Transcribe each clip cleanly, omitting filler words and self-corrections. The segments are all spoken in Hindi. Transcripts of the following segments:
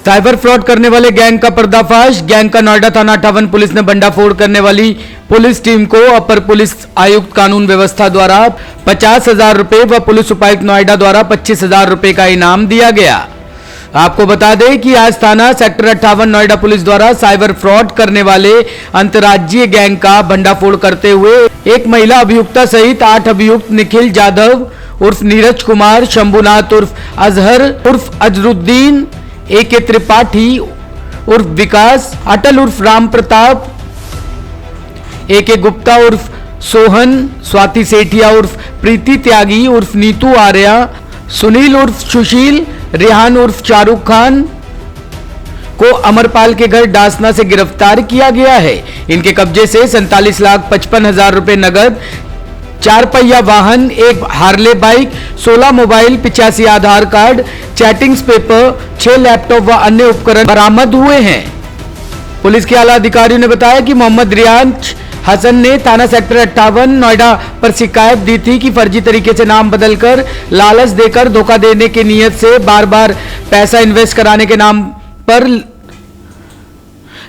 साइबर फ्रॉड करने वाले गैंग का पर्दाफाश। गैंग का नोएडा थाना 58 पुलिस ने भंडाफोड़ करने वाली पुलिस टीम को अपर पुलिस आयुक्त कानून व्यवस्था द्वारा 50,000 रुपए व पुलिस उपायुक्त नोएडा द्वारा 25,000 रुपए का इनाम दिया गया। आपको बता दें कि आज थाना सेक्टर 58 नोएडा पुलिस द्वारा साइबर फ्रॉड करने वाले अंतर्राज्यीय गैंग का भंडाफोड़ करते हुए एक महिला अभियुक्ता सहित 8 अभियुक्त निखिल जाधव उर्फ नीरज कुमार, शंभुनाथ उर्फ अजहर उर्फ अजरुद्दीन, AK त्रिपाठी उर्फ विकास, अटल उर्फ राम प्रताप, AK गुप्ता उर्फ सोहन, स्वाति सेठिया उर्फ प्रीति त्यागी उर्फ नीतू आर्या, सुनील उर्फ सुशील, रेहान उर्फ शाहरुख खान को अमरपाल के घर डासना से गिरफ्तार किया गया है। इनके कब्जे से 47,55,000 रुपए नगद, 4 पहिया वाहन, एक हार्ले बाइक, 16 मोबाइल, 85 आधार कार्ड, चैटिंग्स पेपर, 6 लैपटॉप व अन्य उपकरण बरामद हुए हैं। पुलिस के आला अधिकारियों ने बताया कि मोहम्मद रियाज हसन ने थाना सेक्टर 58 नोएडा पर शिकायत दी थी कि फर्जी तरीके से नाम बदलकर लालच देकर धोखा देने की नीयत से बार बार पैसा इन्वेस्ट कराने के नाम पर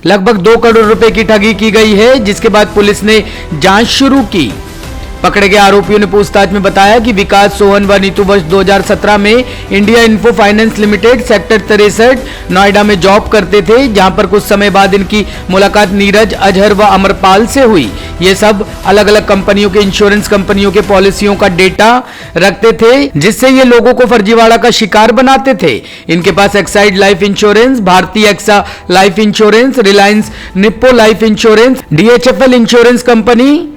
लगभग 2 करोड़ रुपए की ठगी की गई है, जिसके बाद पुलिस ने जांच शुरू की। पकड़े गए आरोपियों ने पूछताछ में बताया कि विकास, सोहन व नीतू वर्ष 2017 में India info finance limited sector 63 Noida में जॉब करते थे, जहां पर कुछ समय बाद इनकी मुलाकात नीरज, अजहर व अमरपाल से हुई। ये सब अलग अलग कंपनियों के इंश्योरेंस कंपनियों के पॉलिसियों का डेटा रखते थे, जिससे ये लोगों को फर्जीवाड़ा का शिकार बनाते थे। इनके पास Exide life insurance, Bharatiya AXA life insurance, Reliance Nippon life insurance, DHFL insurance company,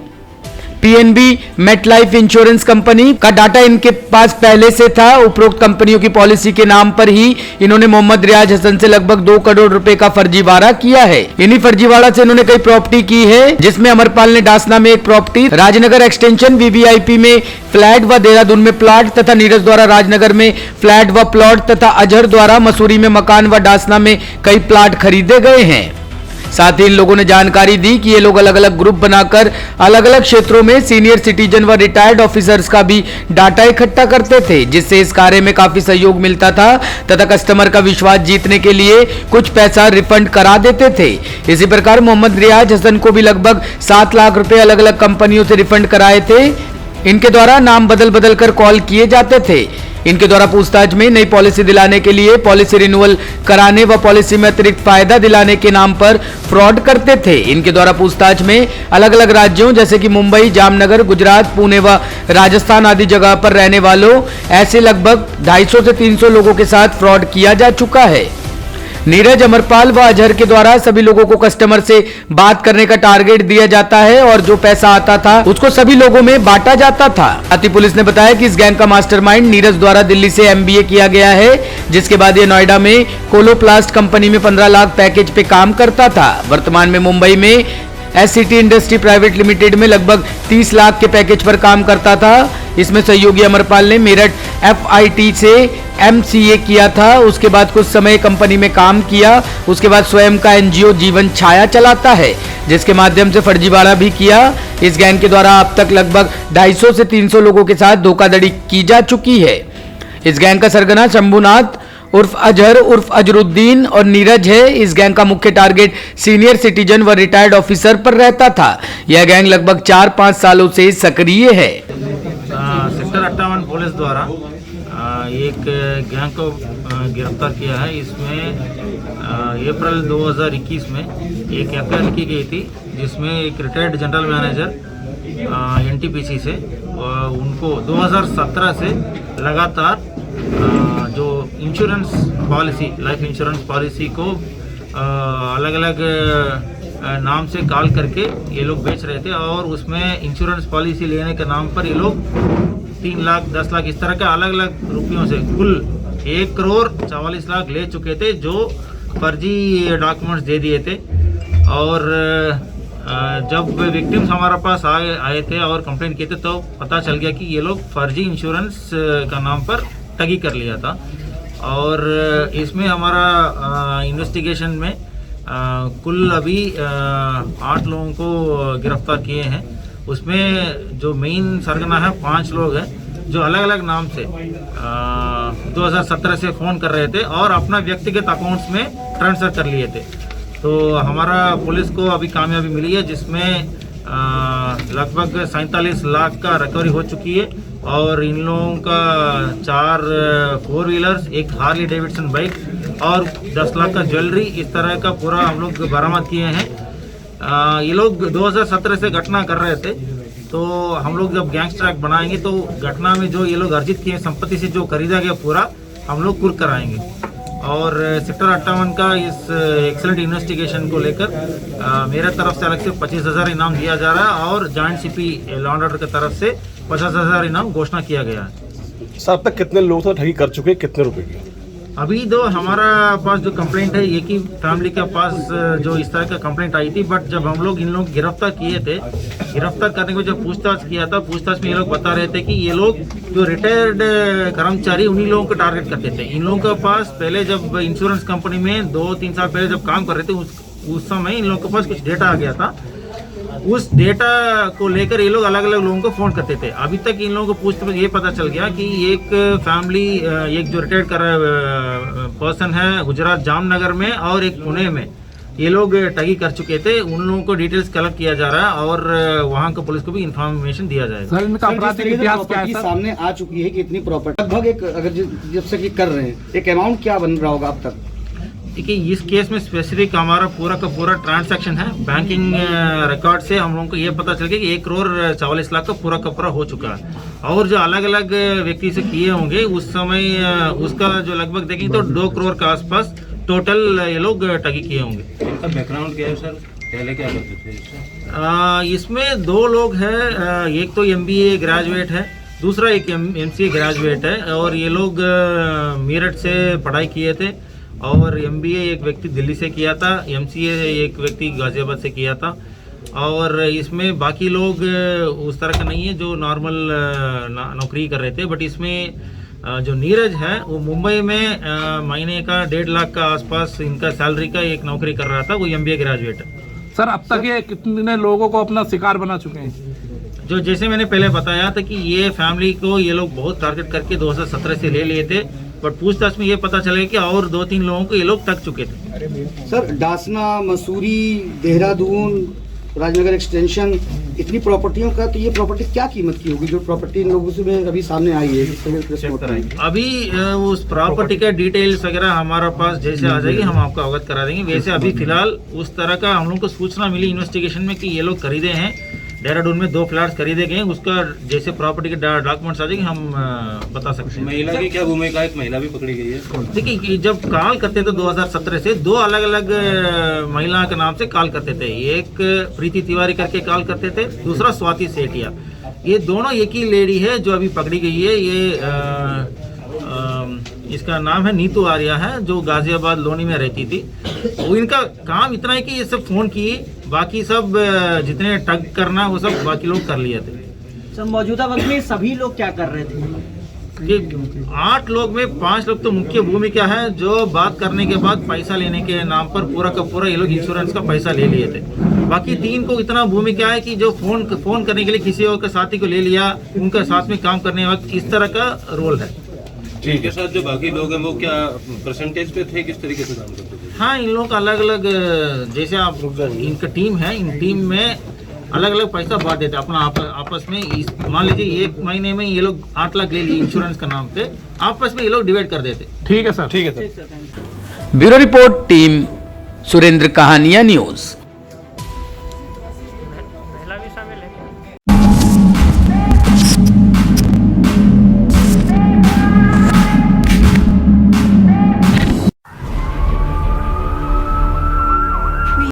PNB Met life insurance company का डाटा इनके पास पहले से था। उपरोक्त कंपनियों की पॉलिसी के नाम पर ही इन्होंने मोहम्मद रियाज हसन से लगभग 2 करोड़ रुपए का फर्जीवाड़ा किया है। इन्हीं फर्जीवाड़ा से इन्होंने कई प्रॉपर्टी की है, जिसमें अमरपाल ने डासना में एक प्रॉपर्टी, राजनगर एक्सटेंशन VVIP में फ्लैट व देहरादून में प्लॉट तथा नीरज द्वारा राजनगर में फ्लैट व प्लॉट तथा अजहर द्वारा मसूरी में मकान व डासना में कई प्लॉट खरीदे गए हैं। साथ ही इन लोगों ने जानकारी दी कि ये लोग अलग अलग ग्रुप बनाकर अलग अलग क्षेत्रों में सीनियर सिटीजन व रिटायर्ड ऑफिसर्स का भी डाटा इकट्ठा करते थे, जिससे इस कार्य में काफी सहयोग मिलता था तथा कस्टमर का विश्वास जीतने के लिए कुछ पैसा रिफंड करा देते थे। इसी प्रकार मोहम्मद रियाज हसन को भी लगभग 7 लाख रुपए अलग अलग कंपनियों से रिफंड कराए थे। इनके द्वारा नाम बदल बदल कर कॉल किए जाते थे। इनके द्वारा पूछताछ में नई पॉलिसी दिलाने के लिए पॉलिसी रिन्यूअल कराने व पॉलिसी में अतिरिक्त फायदा दिलाने के नाम पर फ्रॉड करते थे। इनके द्वारा पूछताछ में अलग अलग राज्यों जैसे कि मुंबई, जामनगर, गुजरात, पुणे व राजस्थान आदि जगह पर रहने वालों ऐसे लगभग 250 से 300 लोगों के साथ फ्रॉड किया जा चुका है। नीरज, अमरपाल व अजहर के द्वारा सभी लोगों को कस्टमर से बात करने का टारगेट दिया जाता है और जो पैसा आता था उसको सभी लोगों में बांटा जाता था। साथ ही पुलिस ने बताया कि इस गैंग का मास्टरमाइंड नीरज द्वारा दिल्ली से MBA किया गया है, जिसके बाद ये नोएडा में कोलोप्लास्ट कंपनी में 15 लाख पैकेज पे काम करता था। वर्तमान में मुंबई में SCT इंडस्ट्री प्राइवेट लिमिटेड में लगभग 30 लाख के पैकेज पर काम करता था। इसमें सहयोगी अमरपाल ने मेरठ FIT से MCA किया था। उसके बाद कुछ समय कंपनी में काम किया। उसके बाद स्वयं का NGO जीवन छाया चलाता है, जिसके माध्यम से फर्जीवाड़ा भी किया। इस गैंग के द्वारा अब तक लगभग 250 से 300 लोगों के साथ धोखाधड़ी की जा चुकी है। इस गैंग का सरगना शंभुनाथ उर्फ अजहर उर्फ अजरुद्दीन और नीरज है। इस गैंग का मुख्य टारगेट सीनियर सिटीजन व रिटायर्ड ऑफिसर पर रहता था। यह गैंग लगभग 4-5 सालों से सक्रिय है। सेक्टर 58 पुलिस द्वारा एक गैंग को गिरफ्तार किया है। इसमें अप्रैल 2021 में एक FIR की गई थी, जिसमें एक रिटायर्ड जनरल मैनेजर NTPC से उनको 2017 से लगातार जो insurance policy, life insurance policy को अलग अलग नाम से कॉल करके ये लोग बेच रहे थे और उसमें इंश्योरेंस पॉलिसी लेने के नाम पर ये लोग 3 लाख 10 लाख इस तरह के अलग अलग रुपयों से कुल 1 करोड़ 44 लाख ले चुके थे, जो फर्जी डॉक्यूमेंट्स दे दिए थे। और जब विक्टिम्स हमारे पास आए थे और कंप्लेंट किए थे तो पता चल गया कि ये लोग फर्जी इंश्योरेंस का नाम पर ठगी कर लिया था। और इसमें हमारा इन्वेस्टिगेशन में कुल अभी 8 लोगों को गिरफ्तार किए हैं। उसमें जो मेन सरगना है 5 लोग हैं जो अलग अलग नाम से 2017 से फ़ोन कर रहे थे और अपना व्यक्तिगत अकाउंट्स में ट्रांसफ़र कर लिए थे। तो हमारा पुलिस को अभी कामयाबी मिली है, जिसमें लगभग 47 लाख का रिकवरी हो चुकी है और इन लोगों का 4 4 व्हीलर्स, एक हार्ली डेविडसन बाइक और 10 लाख का ज्वेलरी, इस तरह का पूरा हम लोग बरामद किए हैं। ये लोग 2017 से घटना कर रहे थे, तो हम लोग जब गैंगस्टर एक्ट बनाएंगे तो घटना में जो ये लोग अर्जित किए संपत्ति से जो खरीदा गया पूरा हम लोग कुर्क कराएंगे। और सेक्टर 58 का इस एक्सेलेंट इन्वेस्टिगेशन को लेकर मेरे तरफ से अलग से 25,000 इनाम दिया जा रहा है और joint CP law and order की तरफ से 50,000 इनाम घोषणा किया गया है। सर, अब तक कितने लोग ठगी कर चुके हैं, कितने रुपए की? अभी तो हमारा पास जो कंप्लेंट है, एक ही फैमिली के पास जो इस तरह का कंप्लेंट आई थी, बट जब हम लोग इन लोग गिरफ्तार किए थे, गिरफ्तार करने के बाद जब पूछताछ किया था, पूछताछ में ये लोग बता रहे थे कि ये लोग जो रिटायर्ड कर्मचारी उन्हीं लोगों को टारगेट करते थे। इन लोगों के पास पहले जब इंश्योरेंस कंपनी में 2-3 साल पहले जब काम कर रहे थे, उस समय इन लोगों के पास कुछ डेटा आ गया था। उस डेटा को लेकर ये लोग अलग अलग लोगों को फ़ोन करते थे। अभी तक इन लोगों को पूछते हुए ये पता चल गया कि एक फैमिली, एक जो रिटायर्ड कर पर्सन है गुजरात जामनगर में और एक पुणे में, ये लोग ठगी कर चुके थे। उन लोगों को डिटेल्स कलेक्ट किया जा रहा है और वहाँ को पुलिस को भी इंफॉर्मेशन दिया जाएगा। सर, इनका आपराधिक इतिहास क्या है सर? सामने आ चुकी है कि इतनी प्रॉपर्टी लगभग एक, अगर जब से कि कर रहे हैं, एक अमाउंट क्या बन रहा होगा अब तक? देखिए, इस केस में स्पेसिफिक हमारा पूरा का पूरा ट्रांसैक्शन है। बैंकिंग रिकॉर्ड से हम लोगों को ये पता चल गया कि 1 करोड़ 44 लाख का पूरा हो चुका है। और जो अलग अलग व्यक्ति से किए होंगे उस समय उसका जो लगभग देखेंगे तो 2 करोड़ के आसपास टोटल ये लोग ठगी किए होंगे। इनका बैकग्राउंड क्या है सर? पहले क्या करते थे? इसमें 2 लोग हैं, एक तो MBA ग्रेजुएट है, दूसरा एक MCA ग्रेजुएट है और ये लोग मेरठ से पढ़ाई किए थे और MBA एक व्यक्ति दिल्ली से किया था, MCA एक व्यक्ति गाजियाबाद से किया था। और इसमें बाकी लोग उस तरह का नहीं है जो नॉर्मल नौकरी कर रहे थे, बट इसमें जो नीरज है वो मुंबई में महीने का 1.5 लाख का आसपास इनका सैलरी का एक नौकरी कर रहा था, वो MBA ग्रेजुएट है। सर, अब तक ये कितने लोगों को अपना शिकार बना चुके हैं? जो जैसे मैंने पहले बताया था कि ये फैमिली को ये लोग बहुत टारगेट करके 2017 से ले लिए थे, बट पूछताछ में ये पता चला कि और 2-3 लोगों को ये लोग ठग चुके थे। सर, डासना, मसूरी, देहरादून, राजनगर एक्सटेंशन, इतनी प्रॉपर्टियों का, तो ये प्रॉपर्टी क्या कीमत की होगी जो प्रॉपर्टी इन लोगों से अभी सामने आई है? अभी उस प्रॉपर्टी का डिटेल्स वगैरह हमारे पास जैसे आ जाएगी हम आपको अवगत करा देंगे। वैसे अभी फिलहाल उस तरह का हम लोग को सूचना मिली इन्वेस्टिगेशन में कि ये लोग खरीदे हैं, देहरादून में 2 फ्लैट्स खरीदे गए हैं। उसका जैसे प्रॉपर्टी के डॉक्यूमेंट्स आ जाएंगे हम बता सकते हैं। महिला की क्या भूमिका? एक महिला भी पकड़ी गई है। देखिए, जब कॉल करते थे 2017 से 2 अलग अलग महिला के नाम से कॉल करते थे। एक प्रीति तिवारी करके कॉल करते थे, दूसरा स्वाति सेठिया। ये दोनों एक ही लेडी है जो अभी पकड़ी गई है। ये इसका नाम है नीतू आर्या है, जो गाजियाबाद लोनी में रहती थी। वो इनका काम इतना है कि ये सब फोन किए, बाकी सब जितने ठग करना वो सब बाकी लोग कर लिए थे। सर, मौजूदा वक्त में सभी लोग क्या कर रहे थे? कि 8 लोग में 5 लोग तो मुख्य भूमिका है, जो बात करने के बाद पैसा लेने के नाम पर पूरा का पूरा ये लोग इंश्योरेंस का पैसा ले लिए थे। बाकी 3 को इतना भूमिका है कि जो फोन करने के लिए किसी और के साथी को ले लिया, उनका साथ में काम करने वक्त इस तरह का रोल है। ठीक है सर, जो बाकी लोग हैं वो क्या परसेंटेज पे थे, किस तरीके से काम करते थे? हाँ, इन लोगों का अलग अलग, जैसे आप इनका टीम है, इन टीम में अलग अलग पैसा बांट देते अपना आपस में। मान लीजिए 1 महीने में ये लोग 8 लाख ले लिए इंश्योरेंस का नाम पे, आपस में ये लोग डिवाइड कर देते। ठीक है सर। ठीक है sir. Bureau report, team Surendra कहानिया न्यूज।